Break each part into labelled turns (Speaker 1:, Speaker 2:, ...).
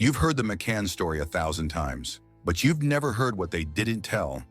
Speaker 1: You've heard the McCann story 1,000 times, but you've never heard what they didn't tell.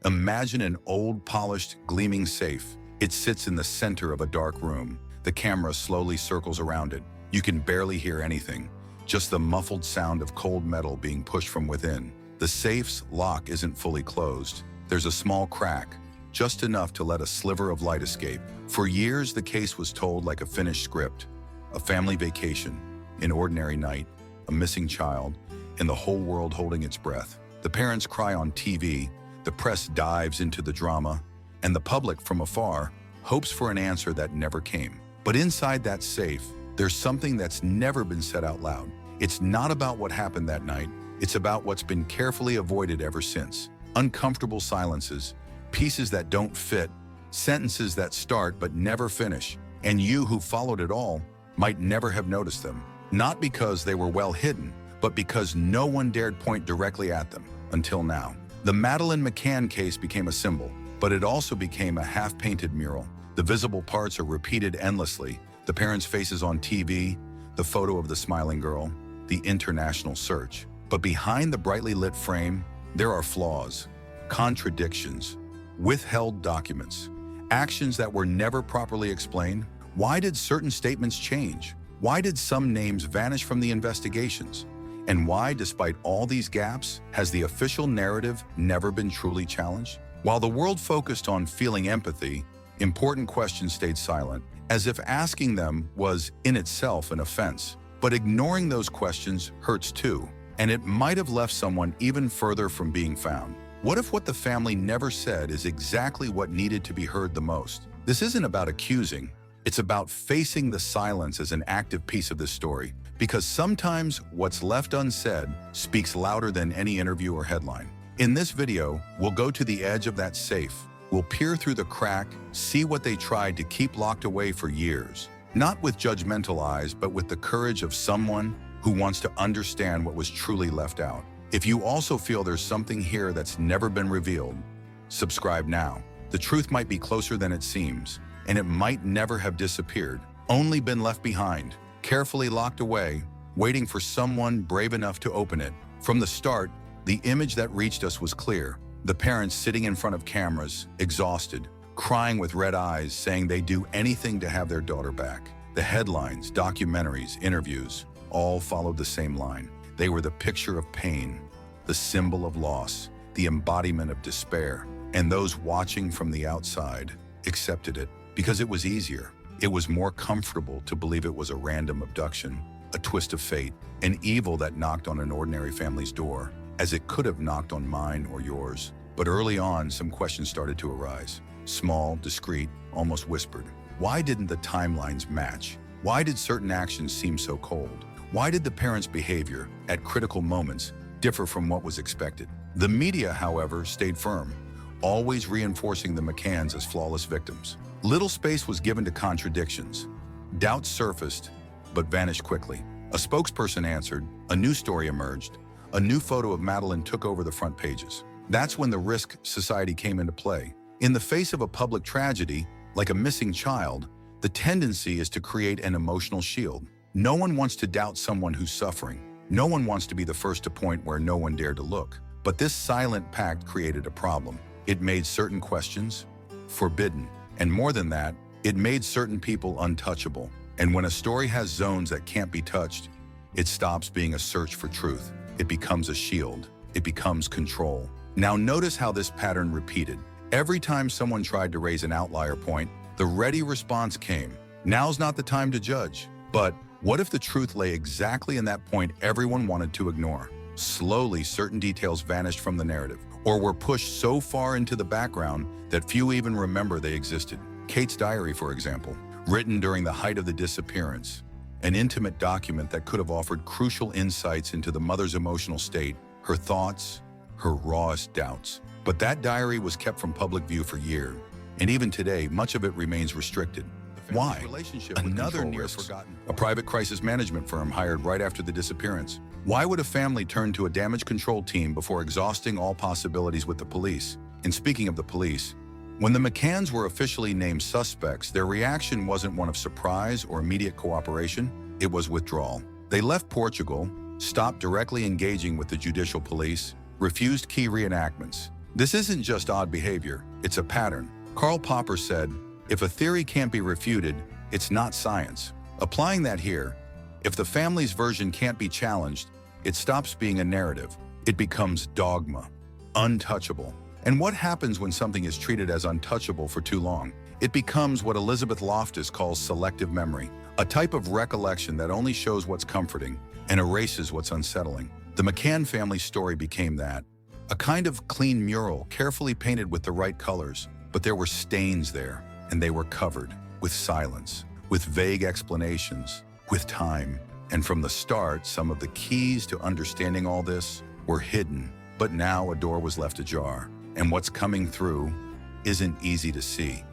Speaker 1: Imagine an old, polished, gleaming safe. It sits in the center of a dark room. The camera slowly circles around it. You can barely hear anything, just the muffled sound of cold metal being pushed from within. The safe's lock isn't fully closed. There's a small crack, just enough to let a sliver of light escape. For years, the case was told like a finished script. A family vacation, an ordinary night, a missing child, and the whole world holding its breath. The parents cry on TV, the press dives into the drama, and the public from afar hopes for an answer that never came. But inside that safe, there's something that's never been said out loud. It's not about what happened that night. It's about what's been carefully avoided ever since. Uncomfortable silences, pieces that don't fit, sentences that start but never finish. And you who followed it all might never have noticed them. Not because they were well hidden, but because no one dared point directly at them until now. The Madeleine McCann case became a symbol, but it also became a half-painted mural. The visible parts are repeated endlessly. The parents' faces on TV, the photo of the smiling girl, the international search. But behind the brightly lit frame, there are flaws, contradictions, withheld documents, actions that were never properly explained. Why did certain statements change? Why did some names vanish from the investigations? And why, despite all these gaps, has the official narrative never been truly challenged? While the world focused on feeling empathy, important questions stayed silent, as if asking them was in itself an offense. But ignoring those questions hurts too, and it might have left someone even further from being found. What if what the family never said is exactly what needed to be heard the most? This isn't about accusing. It's about facing the silence as an active piece of this story, because sometimes what's left unsaid speaks louder than any interview or headline. In this video, we'll go to the edge of that safe. We'll peer through the crack, see what they tried to keep locked away for years. Not with judgmental eyes, but with the courage of someone who wants to understand what was truly left out. If you also feel there's something here that's never been revealed, subscribe now. The truth might be closer than it seems, and it might never have disappeared, only been left behind, carefully locked away, waiting for someone brave enough to open it. From the start, the image that reached us was clear. The parents sitting in front of cameras, exhausted, crying with red eyes, saying they'd do anything to have their daughter back. The headlines, documentaries, interviews, all followed the same line. They were the picture of pain, the symbol of loss, the embodiment of despair. And those watching from the outside accepted it because it was easier. It was more comfortable to believe it was a random abduction, a twist of fate, an evil that knocked on an ordinary family's door, as it could have knocked on mine or yours. But early on, some questions started to arise. Small, discreet, almost whispered. Why didn't the timelines match? Why did certain actions seem so cold? Why did the parents' behavior, at critical moments, differ from what was expected? The media, however, stayed firm, always reinforcing the McCanns as flawless victims. Little space was given to contradictions. Doubts surfaced, but vanished quickly. A spokesperson answered, a new story emerged, a new photo of Madeleine took over the front pages. That's when the risk society came into play. In the face of a public tragedy, like a missing child, the tendency is to create an emotional shield. No one wants to doubt someone who's suffering. No one wants to be the first to point where no one dared to look. But this silent pact created a problem. It made certain questions forbidden. And more than that, it made certain people untouchable. And when a story has zones that can't be touched, it stops being a search for truth. It becomes a shield. It becomes control. Now notice how this pattern repeated. Every time someone tried to raise an outlier point, the ready response came. Now's not the time to judge. But what if the truth lay exactly in that point everyone wanted to ignore? Slowly, certain details vanished from the narrative, or were pushed so far into the background that few even remember they existed. Kate's diary, for example, written during the height of the disappearance, an intimate document that could have offered crucial insights into the mother's emotional state, her thoughts, her rawest doubts. But that diary was kept from public view for years, and even today, much of it remains restricted. Why? Another near forgotten. A private crisis management firm hired right after the disappearance. Why would a family turn to a damage control team before exhausting all possibilities with the police? And speaking of the police, when the McCanns were officially named suspects, their reaction wasn't one of surprise or immediate cooperation. It was withdrawal. They left Portugal, stopped directly engaging with the judicial police, refused key reenactments. This isn't just odd behavior, it's a pattern. Karl Popper said, "If a theory can't be refuted, it's not science." Applying that here, if the family's version can't be challenged, it stops being a narrative. It becomes dogma, untouchable. And what happens when something is treated as untouchable for too long? It becomes what Elizabeth Loftus calls selective memory, a type of recollection that only shows what's comforting and erases what's unsettling. The MCCANN family story became that, a kind of clean mural carefully painted with the right colors, but there were stains there, and they were covered with silence, with vague explanations, with time. And from the start, some of the keys to understanding all this were hidden, but now a door was left ajar, and what's coming through isn't easy to see.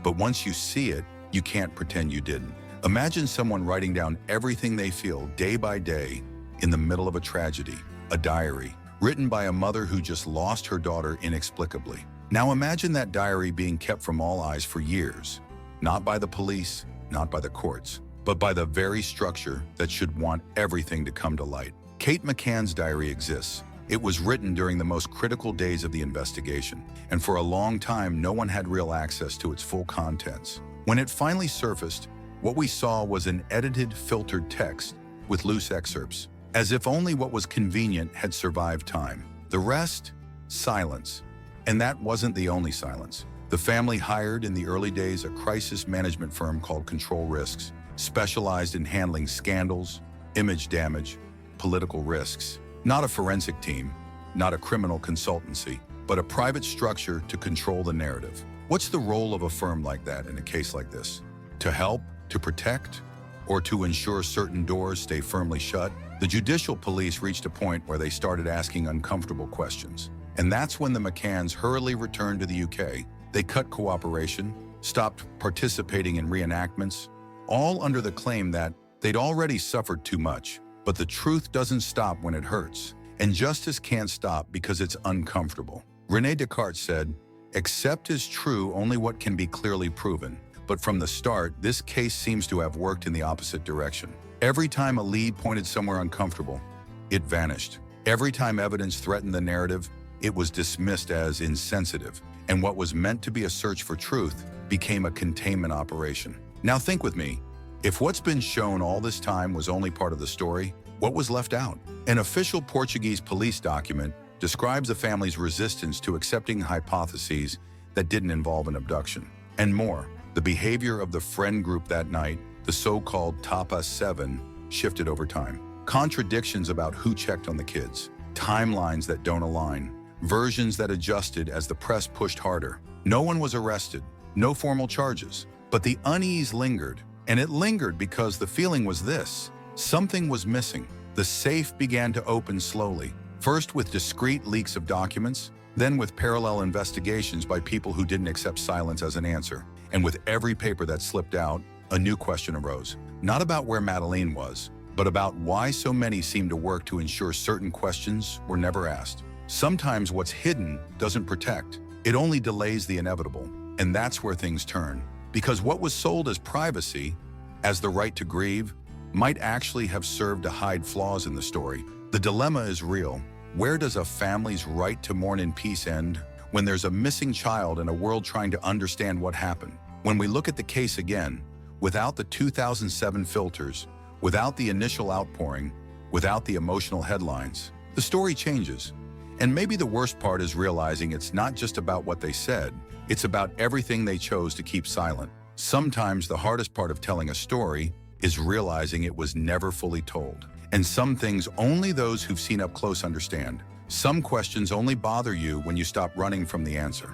Speaker 1: But once you see it, you can't pretend you didn't. Imagine someone writing down everything they feel day by day in the middle of a tragedy, a diary, written by a mother who just lost her daughter inexplicably. Now imagine that diary being kept from all eyes for years, not by the police, not by the courts, but by the very structure that should want everything to come to light. Kate McCann's diary exists. It was written during the most critical days of the investigation, and for a long time, no one had real access to its full contents. When it finally surfaced, what we saw was an edited, filtered text with loose excerpts, as if only what was convenient had survived time. The rest, silence. And that wasn't the only silence. The family hired in the early days a crisis management firm called Control Risks, specialized in handling scandals, image damage, political risks. Not a forensic team, not a criminal consultancy, but a private structure to control the narrative. What's the role of a firm like that in a case like this? To help, to protect, or to ensure certain doors stay firmly shut? The judicial police reached a point where they started asking uncomfortable questions. And that's when the McCanns hurriedly returned to the UK. They cut cooperation, stopped participating in reenactments, all under the claim that they'd already suffered too much. But the truth doesn't stop when it hurts, and justice can't stop because it's uncomfortable. René Descartes said, "Accept as true only what can be clearly proven." But from the start, this case seems to have worked in the opposite direction. Every time a lead pointed somewhere uncomfortable, it vanished. Every time evidence threatened the narrative, it was dismissed as insensitive. And what was meant to be a search for truth became a containment operation. Now think with me. If what's been shown all this time was only part of the story, what was left out? An official Portuguese police document describes the family's resistance to accepting hypotheses that didn't involve an abduction. And more, the behavior of the friend group that night, the so-called Tapa 7, shifted over time. Contradictions about who checked on the kids, timelines that don't align, versions that adjusted as the press pushed harder. No one was arrested, no formal charges, but the unease lingered. And it lingered because the feeling was this: something was missing. The safe began to open slowly, first with discreet leaks of documents, then with parallel investigations by people who didn't accept silence as an answer. And with every paper that slipped out, a new question arose. Not about where Madeleine was, but about why so many seemed to work to ensure certain questions were never asked. Sometimes what's hidden doesn't protect. It only delays the inevitable. And that's where things turn. Because what was sold as privacy, as the right to grieve, might actually have served to hide flaws in the story. The dilemma is real. Where does a family's right to mourn in peace end when there's a missing child and a world trying to understand what happened? When we look at the case again, without the 2007 filters, without the initial outpouring, without the emotional headlines, the story changes. And maybe the worst part is realizing it's not just about what they said, it's about everything they chose to keep silent. Sometimes the hardest part of telling a story is realizing it was never fully told. And some things only those who've seen up close understand. Some questions only bother you when you stop running from the answer.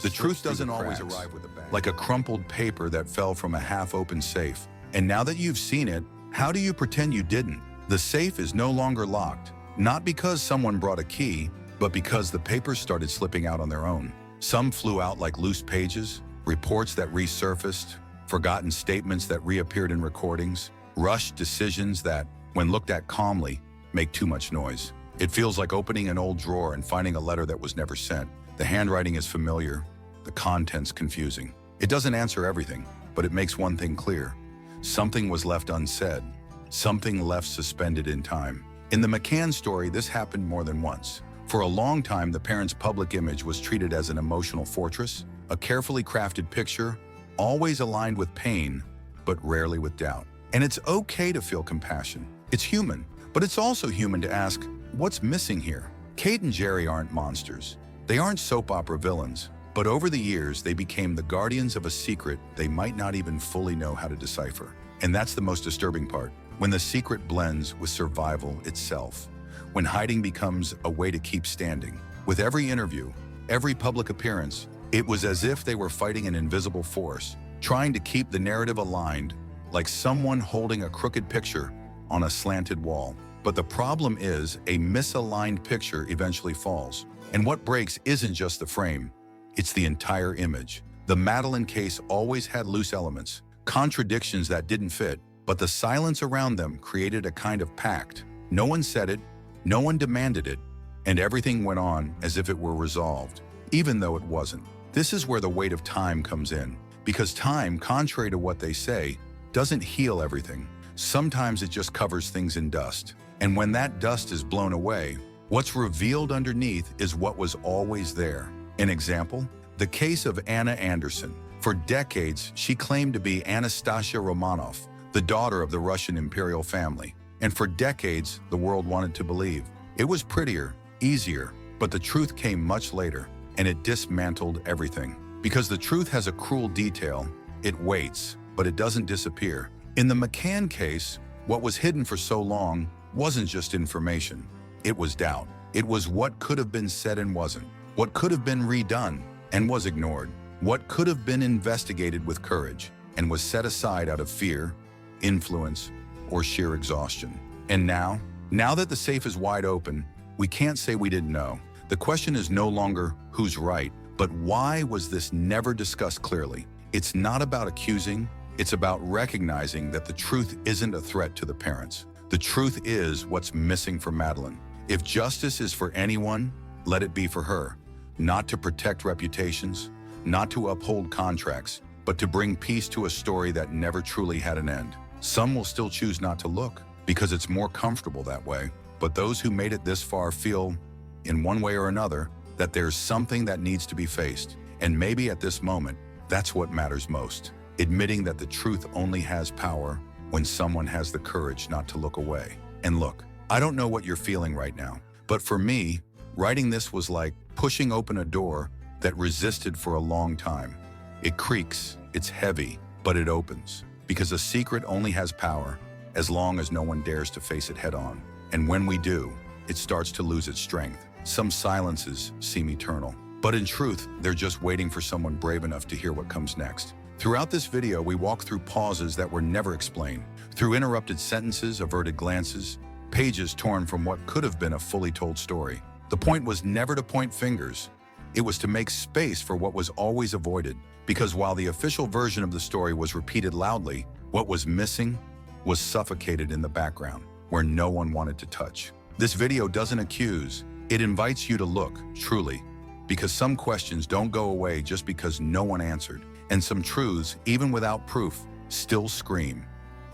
Speaker 1: The truth doesn't always arrive with a bang. Like a crumpled paper that fell from a half-open safe. And now that you've seen it, how do you pretend you didn't? The safe is no longer locked, not because someone brought a key, but because the papers started slipping out on their own. Some flew out like loose pages, reports that resurfaced, forgotten statements that reappeared in recordings, rushed decisions that, when looked at calmly, make too much noise. It feels like opening an old drawer and finding a letter that was never sent. The handwriting is familiar, the content's confusing. It doesn't answer everything, but it makes one thing clear. Something was left unsaid, something left suspended in time. In the MCCANN story, this happened more than once. For a long time, the parents' public image was treated as an emotional fortress, a carefully crafted picture, always aligned with pain, but rarely with doubt. And it's okay to feel compassion. It's human, but it's also human to ask, what's missing here? Kate and Jerry aren't monsters. They aren't soap opera villains, but over the years, they became the guardians of a secret they might not even fully know how to decipher. And that's the most disturbing part, when the secret blends with survival itself. When hiding becomes a way to keep standing. With every interview, every public appearance, it was as if they were fighting an invisible force, trying to keep the narrative aligned, like someone holding a crooked picture on a slanted wall. But the problem is, a misaligned picture eventually falls. And what breaks isn't just the frame, it's the entire image. The Madeline case always had loose elements, contradictions that didn't fit, but the silence around them created a kind of pact. No one said it, no one demanded it, and everything went on as if it were resolved, even though it wasn't. This is where the weight of time comes in, because time, contrary to what they say, doesn't heal everything. Sometimes it just covers things in dust. And when that dust is blown away, what's revealed underneath is what was always there. An example? The case of Anna Anderson. For decades, she claimed to be Anastasia Romanov, the daughter of the Russian imperial family. And for decades, the world wanted to believe. It was prettier, easier, but the truth came much later, and it dismantled everything. Because the truth has a cruel detail, it waits, but it doesn't disappear. In the MCCANN case, what was hidden for so long wasn't just information. It was doubt. It was what could have been said and wasn't. What could have been redone and was ignored. What could have been investigated with courage and was set aside out of fear, influence, or sheer exhaustion. And now that the safe is wide open, we can't say we didn't know. The question is no longer who's right, but why was this never discussed clearly? It's not about accusing, it's about recognizing that the truth isn't a threat to the parents. The truth is what's missing for Madeline. If justice is for anyone, let it be for her. Not to protect reputations, not to uphold contracts, but to bring peace to a story that never truly had an end. Some will still choose not to look because it's more comfortable that way. But those who made it this far feel, in one way or another, that there's something that needs to be faced. And maybe at this moment, that's what matters most. Admitting that the truth only has power when someone has the courage not to look away. And look, I don't know what you're feeling right now, but for me, writing this was like pushing open a door that resisted for a long time. It creaks, it's heavy, but it opens. Because a secret only has power as long as no one dares to face it head on. And when we do, it starts to lose its strength. Some silences seem eternal, but in truth, they're just waiting for someone brave enough to hear what comes next. Throughout this video, we walk through pauses that were never explained, through interrupted sentences, averted glances, pages torn from what could have been a fully told story. The point was never to point fingers. It was to make space for what was always avoided, because while the official version of the story was repeated loudly, what was missing was suffocated in the background, where no one wanted to touch. This video doesn't accuse, it invites you to look, truly, because some questions don't go away just because no one answered, and some truths, even without proof, still scream.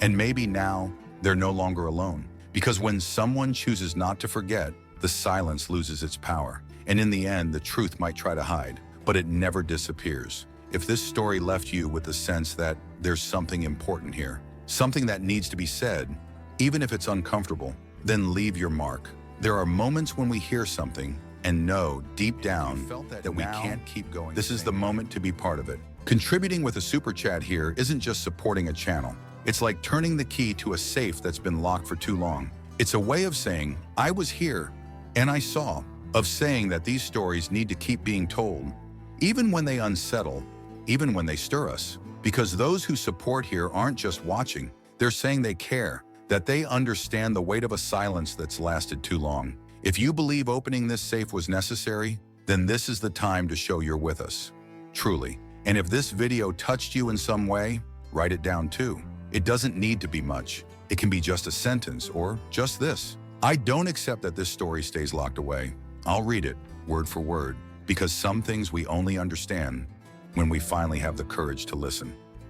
Speaker 1: And maybe now, they're no longer alone, because when someone chooses not to forget, the silence loses its power. And in the end, the truth might try to hide, but it never disappears. If this story left you with the sense that there's something important here, something that needs to be said, even if it's uncomfortable, then leave your mark. There are moments when we hear something and know deep down that we can't keep going. This is the moment to be part of it. Contributing with a super chat here isn't just supporting a channel. It's like turning the key to a safe that's been locked for too long. It's a way of saying, I was here and I saw, of saying that these stories need to keep being told, even when they unsettle, even when they stir us. Because those who support here aren't just watching, they're saying they care, that they understand the weight of a silence that's lasted too long. If you believe opening this safe was necessary, then this is the time to show you're with us, truly. And if this video touched you in some way, write it down too. It doesn't need to be much. It can be just a sentence or just this. I don't accept that this story stays locked away. I'll read it, word for word, because some things we only understand when we finally have the courage to listen.